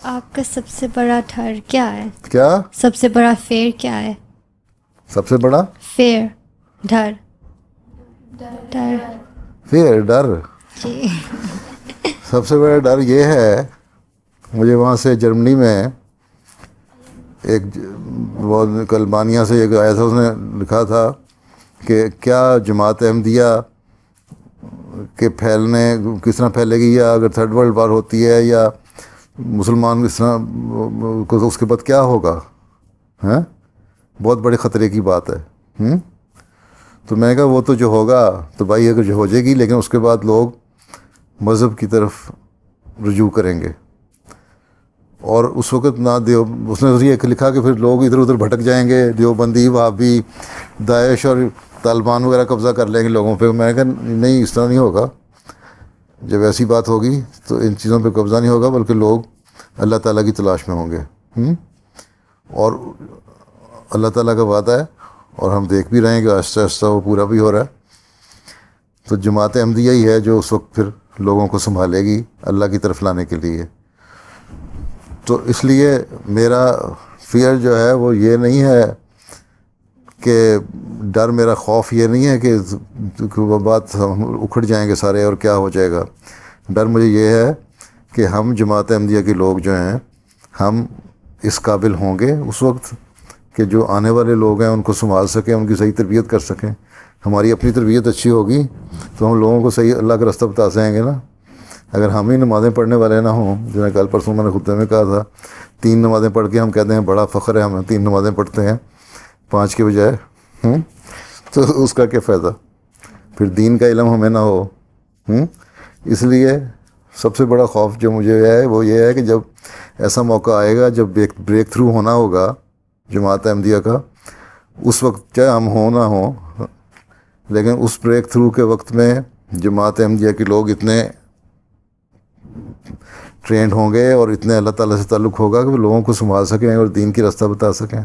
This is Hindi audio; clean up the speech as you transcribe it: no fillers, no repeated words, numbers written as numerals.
आपका सबसे बड़ा डर क्या है? क्या? सबसे बड़ा फेर क्या है? सबसे बड़ा फेर, डर। डर। फिर डर। जी। सबसे बड़ा डर ये है, मुझे वहाँ से जर्मनी में एक वो कलबानिया से एक आया था, उसने लिखा था कि क्या जमात अहमदिया के फैलने किस तरह फैलेगी, या अगर थर्ड वर्ल्ड वार होती है या मुसलमान किस तरह को, तो उसके बाद क्या होगा, हैं? बहुत बड़े ख़तरे की बात है। तो मैं कहा वो तो जो होगा तो भाई अगर जो हो जाएगी, लेकिन उसके बाद लोग मज़हब की तरफ रुजू करेंगे, और उस वक़्त ना उसने ये लिखा कि फिर लोग इधर उधर भटक जाएंगे, देवबंदी वहाबी दाइश और तालिबान वगैरह कब्ज़ा कर लेंगे लोगों पे। मैं कहा नहीं, इस तरह नहीं होगा। जब ऐसी बात होगी तो इन चीज़ों पे कब्ज़ा नहीं होगा, बल्कि लोग अल्लाह ताला की तलाश में होंगे। और अल्लाह ताला का वादा है, और हम देख भी रहे हैं कि आहिस्ता आहिस्ता वो पूरा भी हो रहा है। तो जमात अहमदिया ही है जो उस वक्त फिर लोगों को संभालेगी अल्लाह की तरफ लाने के लिए। तो इसलिए मेरा फियर जो है वो ये नहीं है कि डर, मेरा खौफ ये नहीं है कि वो बात हम उखड़ जाएंगे सारे और क्या हो जाएगा। डर मुझे ये है कि हम जमात अहमदिया के लोग जो हैं, हम इस काबिल होंगे उस वक्त कि जो आने वाले लोग हैं उनको संभाल सकें, उनकी सही तरबियत कर सकें। हमारी अपनी तरबियत अच्छी होगी तो हम लोगों को सही अल्लाह का रास्ता बता सकेंगे ना। अगर हम ही नमाज़ें पढ़ने वाले ना हों, जो कल परसों मैंने खुतबे में कहा था, 3 नमाज़ें पढ़ के हम कहते हैं बड़ा फ़ख्र है, हम 3 नमाज़ें पढ़ते हैं 5 के बजाय, तो उसका क्या फ़ायदा? फिर दीन का इल्म हमें ना हो। इसलिए सबसे बड़ा खौफ जो मुझे है वो ये है कि जब ऐसा मौका आएगा जब ब्रेक थ्रू होना होगा जमात अहमदिया का, उस वक्त चाहे हम हो ना हो, लेकिन उस ब्रेक थ्रू के वक्त में जमात अहमदिया के लोग इतने ट्रेंड होंगे और इतने अल्लाह ताला से ताल्लुक़ होगा कि वो लोगों को संभाल सकें और दीन की रास्ता बता सकें।